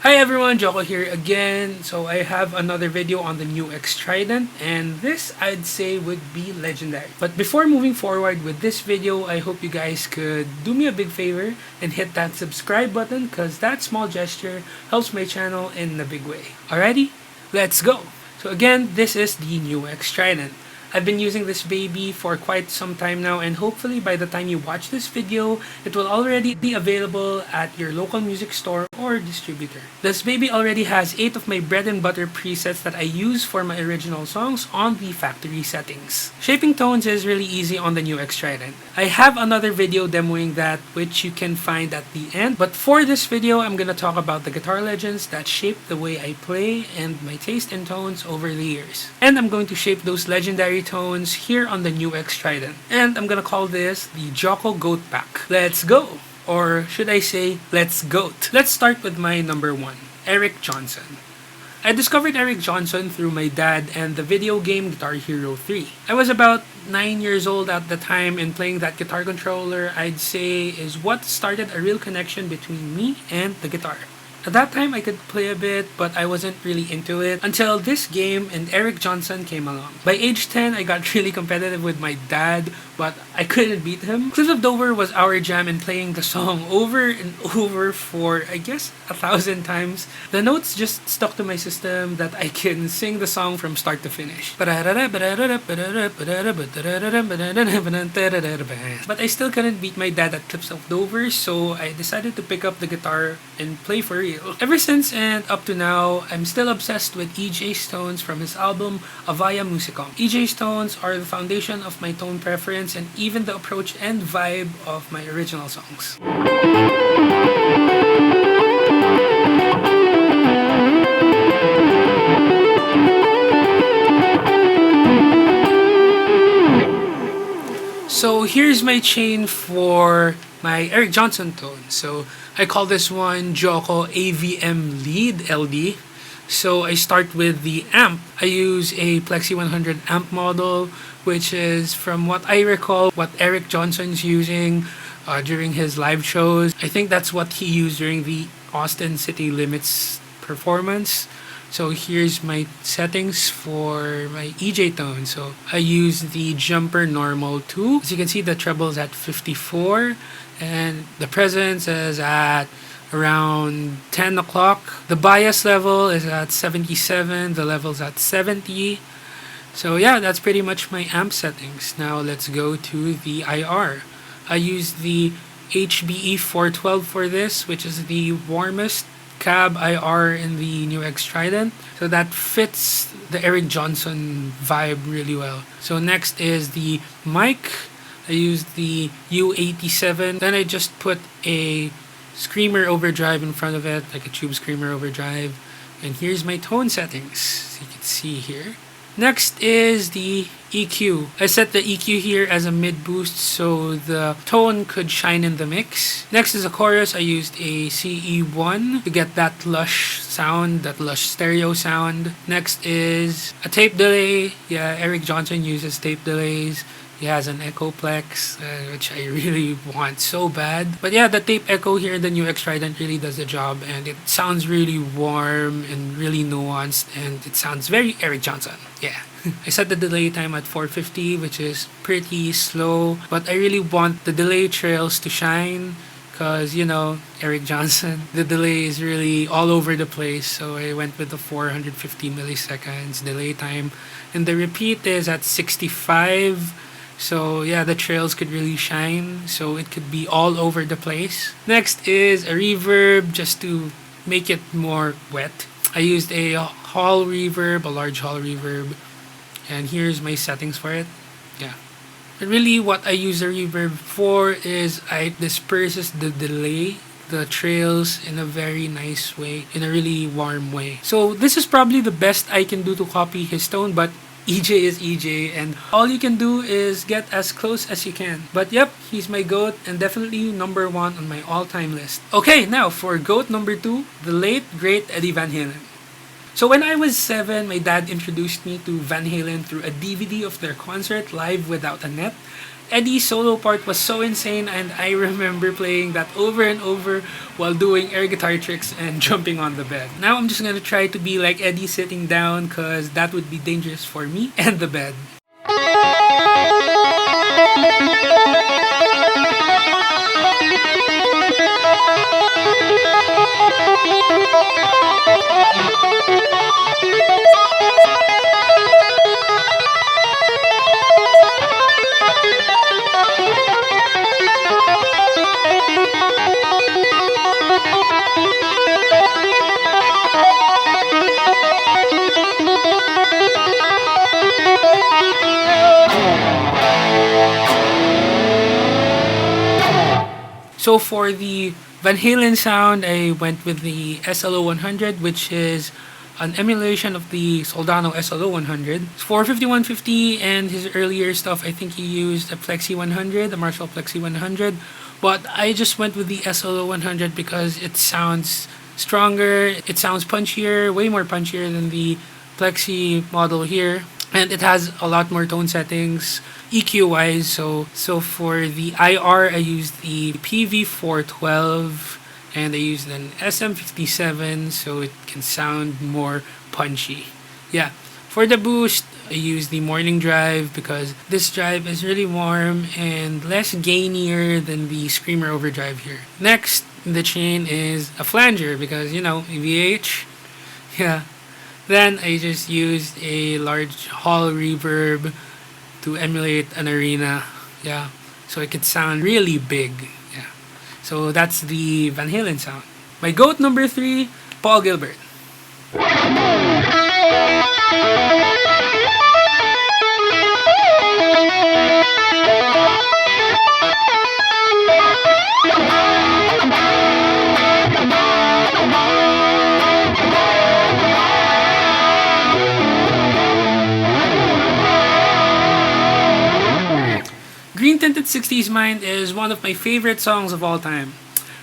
Hi everyone, Joko here again. So I have another video on the NUX Trident, and this I'd say would be legendary. But before moving forward with this video, I hope you guys could do me a big favor and hit that subscribe button, because that small gesture helps my channel in a big way. Alrighty, let's go! So again, this is the NUX Trident. I've been using this baby for quite some time now, and hopefully by the time you watch this video, it will already be available at your local music store or distributor. This baby already has 8 of my bread and butter presets that I use for my original songs on the factory settings. Shaping tones is really easy on the NUX Trident. I have another video demoing that, which you can find at the end, but for this video, I'm gonna talk about the guitar legends that shaped the way I play and my taste in tones over the years. And I'm going to shape those legendary tones here on the NUX Trident. And I'm gonna call this the Joko Goat Pack. Let's go! Or should I say, let's goat. Let's start with my number 1, Eric Johnson. I discovered Eric Johnson through my dad and the video game Guitar Hero 3. I was about 9 years old at the time, and playing that guitar controller, I'd say, is what started a real connection between me and the guitar. At that time, I could play a bit, but I wasn't really into it until this game and Eric Johnson came along. By age 10, I got really competitive with my dad, but I couldn't beat him. Cliffs of Dover was our jam, and playing the song over and over for, I guess, 1,000 times. The notes just stuck to my system that I can sing the song from start to finish. But I still couldn't beat my dad at Cliffs of Dover, so I decided to pick up the guitar and play for real. Ever since and up to now, I'm still obsessed with EJ's tones from his album Avaya Musicom. EJ's tones are the foundation of my tone preference and even the approach and vibe of my original songs. So here's my chain for my Eric Johnson tone. So I call this one Joko AVM Lead LD. So I start with the amp. I use a Plexi 100 amp model, which is, from what I recall, what Eric Johnson's using during his live shows. I think that's what he used during the Austin City Limits performance. So here's my settings for my EJ tone. So I use the Jumper Normal 2. As you can see, the treble is at 54 and the presence is at around 10 o'clock. The bias level is at 77, the level's at 70. So yeah, that's pretty much my amp settings. Now let's go to the IR. I use the HBE 412 for this, which is the warmest cab IR in the NUX Trident. So that fits the Eric Johnson vibe really well. So next is the mic. I used the U87. Then I just put a Screamer overdrive in front of it, like a Tube Screamer overdrive. And here's my tone settings, as you can see here. Next is the EQ. I set the EQ here as a mid boost so the tone could shine in the mix. Next is a chorus. I used a CE1 to get that lush sound, that lush stereo sound. Next is a tape delay. Yeah, Eric Johnson uses tape delays. He has an Echoplex, which I really want so bad. But yeah, the tape echo here in the NUX Trident really does the job, and it sounds really warm and really nuanced, and it sounds very Eric Johnson. Yeah. I set the delay time at 450, which is pretty slow, but I really want the delay trails to shine, because, you know, Eric Johnson, the delay is really all over the place, so I went with the 450 milliseconds delay time, and the repeat is at 65. So yeah, the trails could really shine, so it could be all over the place. Next is a reverb, just to make it more wet. I used a hall reverb, a large hall reverb, and here's my settings for it. Yeah. But really what I use the reverb for is it disperses the delay, the trails, in a very nice way, in a really warm way. So this is probably the best I can do to copy his tone, but EJ is EJ, and all you can do is get as close as you can. But yep, he's my GOAT, and definitely number 1 on my all-time list. Okay, now for GOAT number 2, the late great Eddie Van Halen. So when I was 7, my dad introduced me to Van Halen through a DVD of their concert, Live Without a Net. Eddie's solo part was so insane, and I remember playing that over and over while doing air guitar tricks and jumping on the bed. Now I'm just gonna try to be like Eddie sitting down, because that would be dangerous for me and the bed. So for the Van Halen sound, I went with the SLO 100, which is an emulation of the Soldano SLO 100. For 5150 and his earlier stuff, I think he used a Plexi 100, a Marshall Plexi 100. But I just went with the SLO 100 because it sounds stronger, it sounds punchier, way more punchier than the Plexi model here. And it has a lot more tone settings EQ wise. So for the IR, I used the PV412 and I used an SM57 so it can sound more punchy. Yeah. For the boost, I used the morning drive because this drive is really warm and less gainier than the Screamer overdrive here. Next in the chain is a flanger because, EVH. Yeah. Then I just used a large hall reverb to emulate an arena. Yeah. So it could sound really big. Yeah. So that's the Van Halen sound. My GOAT number 3, Paul Gilbert. Green Tinted 60s Mind is one of my favorite songs of all time.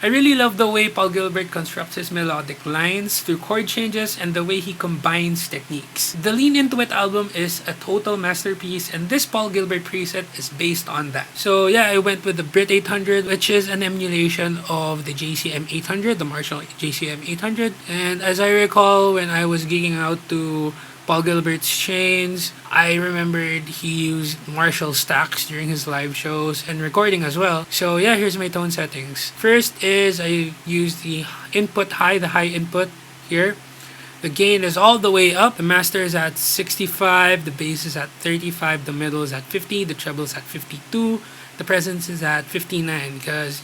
I really love the way Paul Gilbert constructs his melodic lines through chord changes and the way he combines techniques. The Lean Into It album is a total masterpiece and this Paul Gilbert preset is based on that. So yeah, I went with the Brit 800, which is an emulation of the JCM 800, the Marshall JCM 800. And as I recall, when I was gigging out to Paul Gilbert's chains, I remembered he used Marshall stacks during his live shows and recording as well. So yeah, here's my tone settings. First is I use the input high, the high input here. The gain is all the way up. The master is at 65, the bass is at 35, the middle is at 50, the treble is at 52, the presence is at 59 because,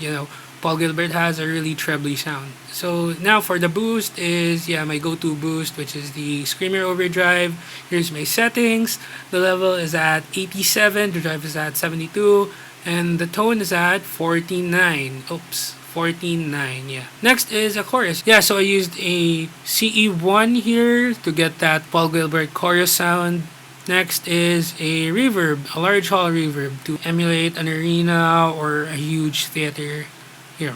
Paul Gilbert has a really trebly sound. So now for the boost is, my go-to boost, which is the Screamer Overdrive. Here's my settings. The level is at 87, the drive is at 72, and the tone is at 49. Oops, 49, yeah. Next is a chorus. Yeah, so I used a CE1 here to get that Paul Gilbert chorus sound. Next is a reverb, a large hall reverb to emulate an arena or a huge theater. Here.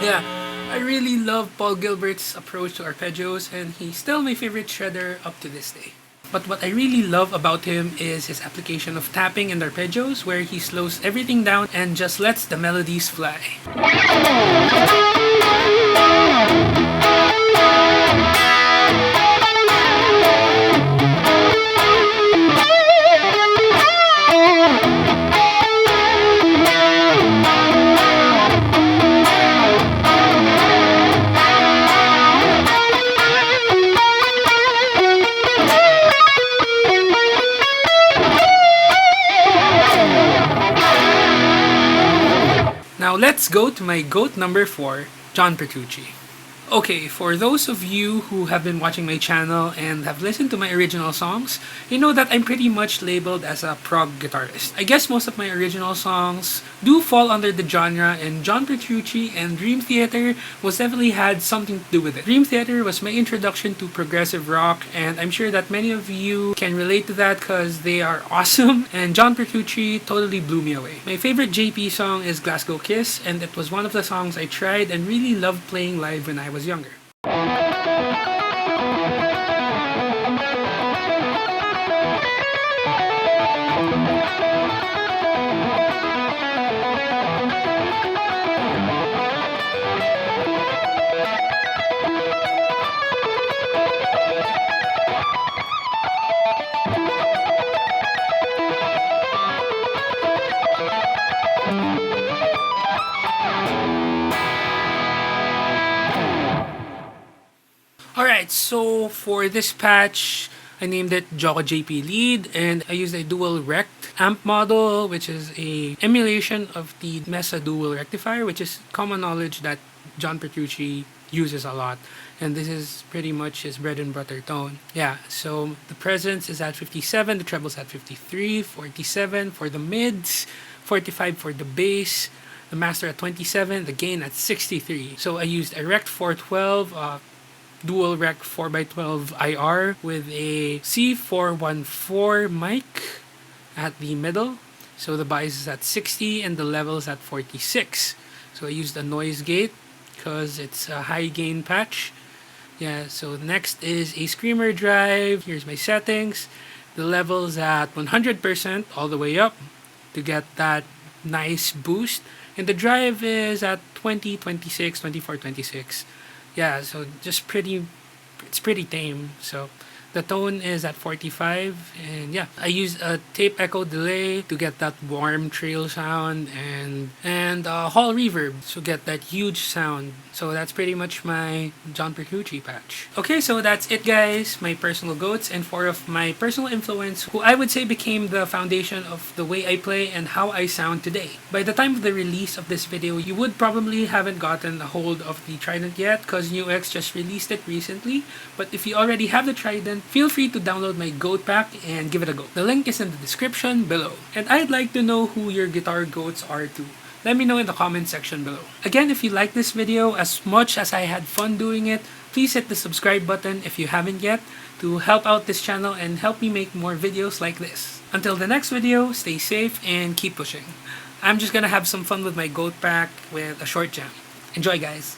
Yeah, I really love Paul Gilbert's approach to arpeggios and he's still my favorite shredder up to this day. But what I really love about him is his application of tapping and arpeggios where he slows everything down and just lets the melodies fly. Now let's go to my GOAT number 4, John Petrucci. Okay, for those of you who have been watching my channel and have listened to my original songs, you know that I'm pretty much labeled as a prog guitarist. I guess most of my original songs do fall under the genre, and John Petrucci and Dream Theater was definitely had something to do with it. Dream Theater was my introduction to progressive rock, and I'm sure that many of you can relate to that because they are awesome, and John Petrucci totally blew me away. My favorite JP song is Glasgow Kiss, and it was one of the songs I tried and really loved playing live when I was younger. Alright, so for this patch, I named it Joko JP Lead, and I used a dual rect amp model, which is a emulation of the Mesa dual rectifier, which is common knowledge that John Petrucci uses a lot. And this is pretty much his bread and butter tone. Yeah, so the presence is at 57, the treble's at 53, 47 for the mids, 45 for the bass, the master at 27, the gain at 63. So I used a rect 412, dual rec 4x12 IR with a C414 mic at the middle. So the bias is at 60 and the level is at 46. So I used a noise gate because it's a high gain patch. Yeah, so next is a screamer drive. Here's my settings. The level's at 100% all the way up to get that nice boost. And the drive is at 20, 26, 24, 26. Yeah, so just it's pretty tame. So the tone is at 45, and yeah, I use a tape echo delay to get that warm trail sound, and hall reverb to get that huge sound. So that's pretty much my John Petrucci patch. Okay, so that's it, guys. My personal goats and 4 of my personal influence, who I would say became the foundation of the way I play and how I sound today. By the time of the release of this video, you would probably haven't gotten a hold of the Trident yet because NUX just released it recently. But if you already have the Trident, feel free to download my GOAT pack and give it a go. The link is in the description below. And I'd like to know who your guitar goats are too. Let me know in the comment section below. Again, if you like this video as much as I had fun doing it, please hit the subscribe button if you haven't yet to help out this channel and help me make more videos like this. Until the next video, stay safe and keep pushing. I'm just gonna have some fun with my GOAT pack with a short jam. Enjoy, guys!